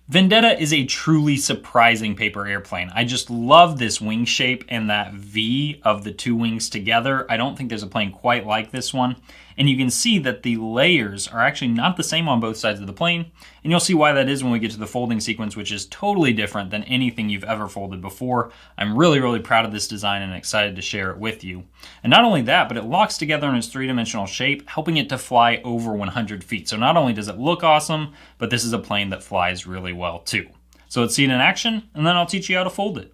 Vendetta is a truly surprising paper airplane. I just love this wing shape and that V of the two wings together. I don't think there's a plane quite like this one. And you can see that the layers are actually not the same on both sides of the plane. And you'll see why that is when we get to the folding sequence, which is totally different than anything you've ever folded before. I'm really, really proud of this design and excited to share it with you. And not only that, but it locks together in its three-dimensional shape, helping it to fly over 100 feet. So not only does it look awesome, but this is a plane that flies really well too. So let's see it in action, and then I'll teach you how to fold it.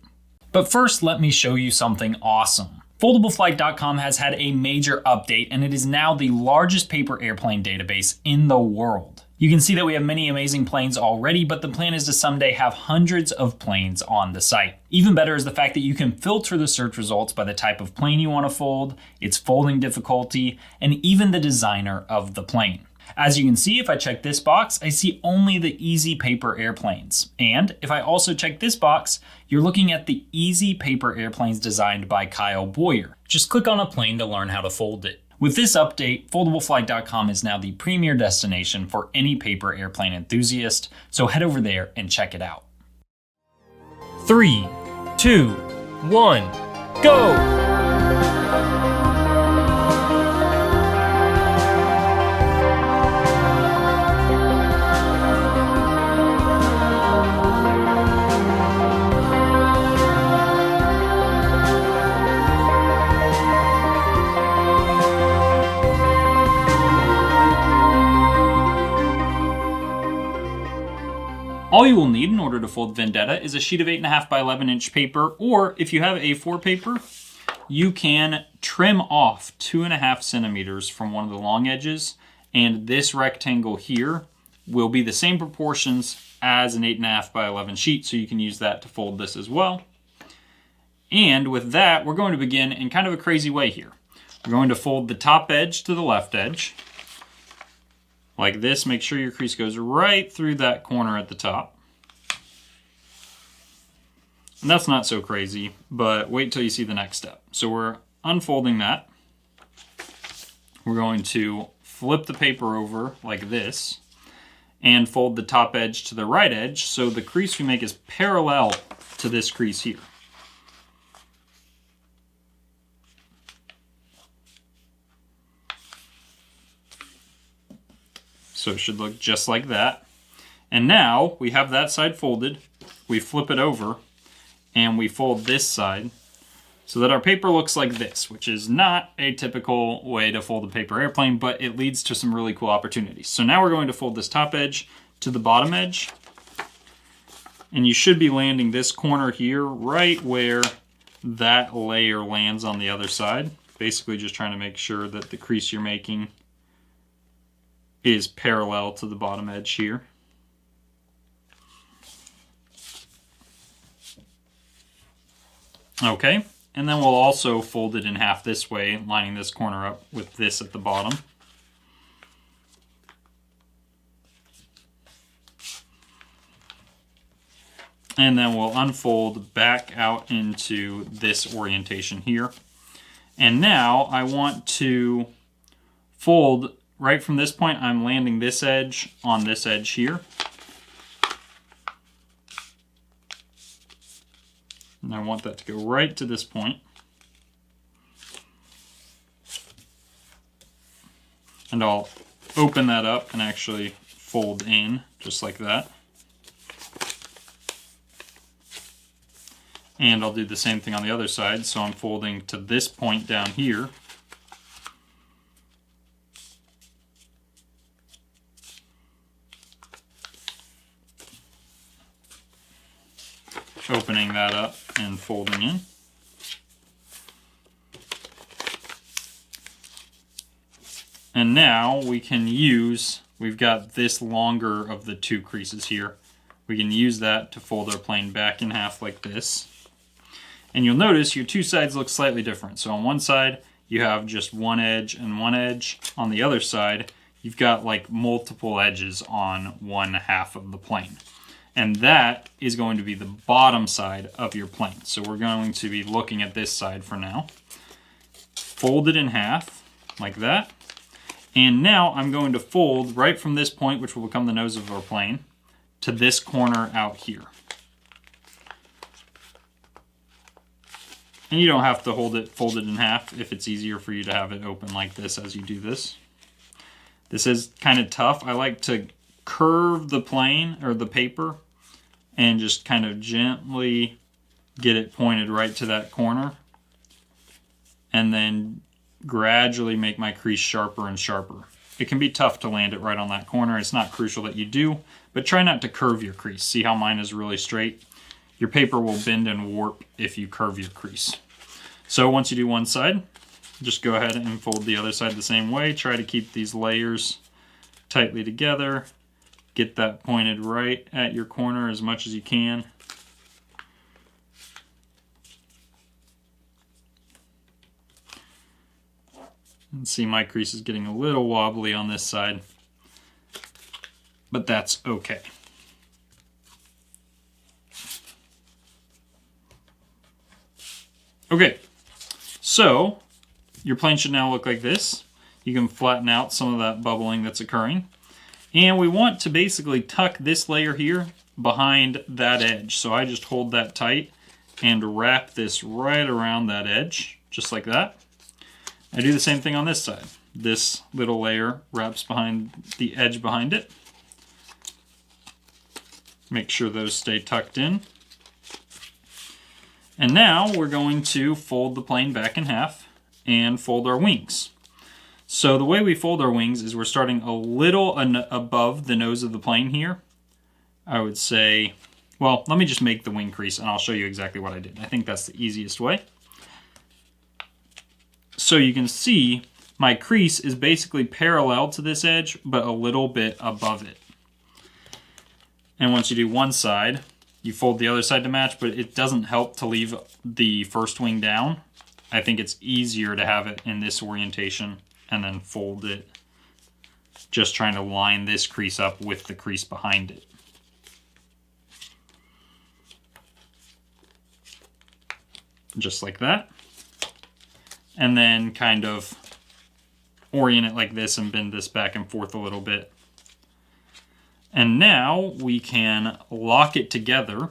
But first, let me show you something awesome. FoldableFlight.com has had a major update, and it is now the largest paper airplane database in the world. You can see that we have many amazing planes already, but the plan is to someday have hundreds of planes on the site. Even better is the fact that you can filter the search results by the type of plane you want to fold, its folding difficulty, and even the designer of the plane. As you can see, if I check this box, I see only the easy paper airplanes. And if I also check this box, you're looking at the easy paper airplanes designed by Kyle Boyer. Just click on a plane to learn how to fold it. With this update, FoldableFlight.com is now the premier destination for any paper airplane enthusiast, so head over there and check it out. 3, 2, 1, go! All you will need in order to fold Vendetta is a sheet of 8.5 by 11 inch paper, or if you have A4 paper, you can trim off 2.5 centimeters from one of the long edges, and this rectangle here will be the same proportions as an 8.5 by 11 sheet, so you can use that to fold this as well. And with that, we're going to begin in kind of a crazy way here. We're going to fold the top edge to the left edge. Like this, make sure your crease goes right through that corner at the top. And that's not so crazy, but wait till you see the next step. So we're unfolding that. We're going to flip the paper over like this and fold the top edge to the right edge so the crease we make is parallel to this crease here. So it should look just like that. And now we have that side folded. We flip it over and we fold this side so that our paper looks like this, which is not a typical way to fold a paper airplane, but it leads to some really cool opportunities. So now we're going to fold this top edge to the bottom edge. And you should be landing this corner here right where that layer lands on the other side. Basically just trying to make sure that the crease you're making is parallel to the bottom edge here. Okay, and then we'll also fold it in half this way, lining this corner up with this at the bottom. And then we'll unfold back out into this orientation here. And now I want to fold right from this point. I'm landing this edge on this edge here. And I want that to go right to this point. And I'll open that up and actually fold in just like that. And I'll do the same thing on the other side. So I'm folding to this point down here. Opening that up and folding in. And now we can use, we've got this longer of the two creases here. We can use that to fold our plane back in half like this. And you'll notice your two sides look slightly different. So on one side, you have just one edge and one edge. On the other side, you've got like multiple edges on one half of the plane. And that is going to be the bottom side of your plane. So we're going to be looking at this side for now. Fold it in half, like that. And now I'm going to fold right from this point, which will become the nose of our plane, to this corner out here. And you don't have to hold it folded in half if it's easier for you to have it open like this as you do this. This is kind of tough. I like to curve the plane or the paper and just kind of gently get it pointed right to that corner. And then gradually make my crease sharper and sharper. It can be tough to land it right on that corner. It's not crucial that you do, but try not to curve your crease. See how mine is really straight? Your paper will bend and warp if you curve your crease. So once you do one side, just go ahead and fold the other side the same way. Try to keep these layers tightly together. Get that pointed right at your corner as much as you can. And see, my crease is getting a little wobbly on this side, but that's okay. Okay, so your plane should now look like this. You can flatten out some of that bubbling that's occurring. And we want to basically tuck this layer here behind that edge. So I just hold that tight and wrap this right around that edge, just like that. I do the same thing on this side. This little layer wraps behind the edge behind it. Make sure those stay tucked in. And now we're going to fold the plane back in half and fold our wings. So the way we fold our wings is we're starting a little above the nose of the plane here. I would say, well, let me just make the wing crease and I'll show you exactly what I did. I think that's the easiest way. So you can see my crease is basically parallel to this edge, but a little bit above it. And once you do one side, you fold the other side to match, but it doesn't help to leave the first wing down. I think it's easier to have it in this orientation and then fold it, just trying to line this crease up with the crease behind it. Just like that. And then kind of orient it like this and bend this back and forth a little bit. And now we can lock it together.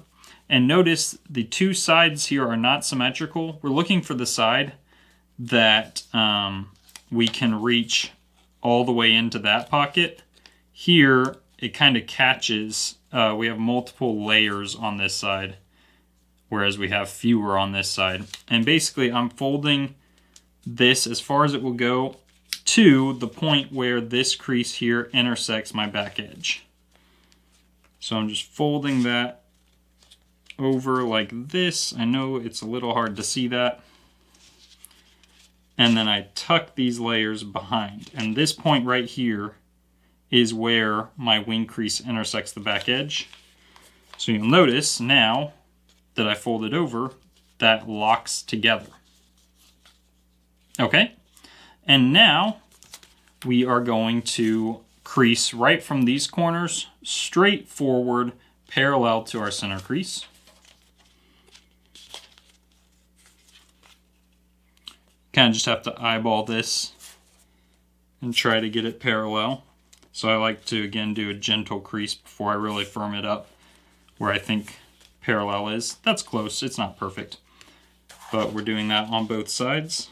And notice the two sides here are not symmetrical. We're looking for the side that we can reach all the way into that pocket. Here, it kind of catches. We have multiple layers on this side, whereas we have fewer on this side. And basically, I'm folding this as far as it will go to the point where this crease here intersects my back edge. So I'm just folding that over like this. I know it's a little hard to see that. And then I tuck these layers behind. And this point right here is where my wing crease intersects the back edge. So you'll notice now that I fold it over, that locks together. Okay, and now we are going to crease right from these corners straight forward, parallel to our center crease. Kind of just have to eyeball this and try to get it parallel. So I like to, again, do a gentle crease before I really firm it up where I think parallel is. That's close, it's not perfect, but we're doing that on both sides.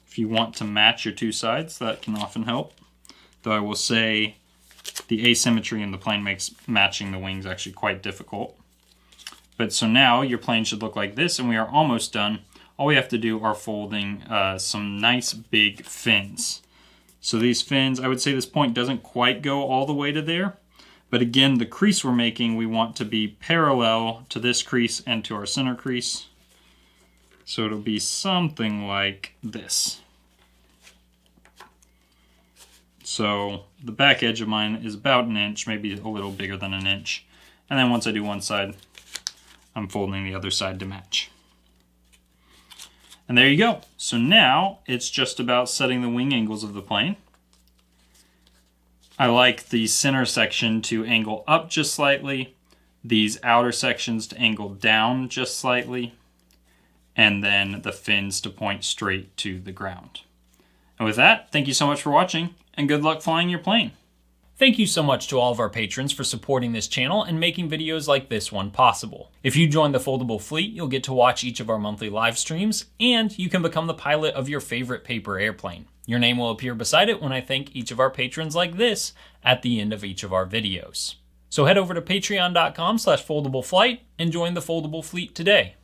If you want to match your two sides, that can often help. Though I will say the asymmetry in the plane makes matching the wings actually quite difficult. But so now your plane should look like this, and we are almost done. All we have to do are folding some nice big fins. So these fins, I would say this point doesn't quite go all the way to there. But again, the crease we're making, we want to be parallel to this crease and to our center crease. So it'll be something like this. So the back edge of mine is about an inch, maybe a little bigger than an inch. And then once I do one side, I'm folding the other side to match. And there you go. So now it's just about setting the wing angles of the plane. I like the center section to angle up just slightly, these outer sections to angle down just slightly, and then the fins to point straight to the ground. And with that, thank you so much for watching, and good luck flying your plane. Thank you so much to all of our patrons for supporting this channel and making videos like this one possible. If you join the Foldable Fleet, you'll get to watch each of our monthly live streams, and you can become the pilot of your favorite paper airplane. Your name will appear beside it when I thank each of our patrons like this at the end of each of our videos. So head over to patreon.com/foldableflight and join the Foldable Fleet today.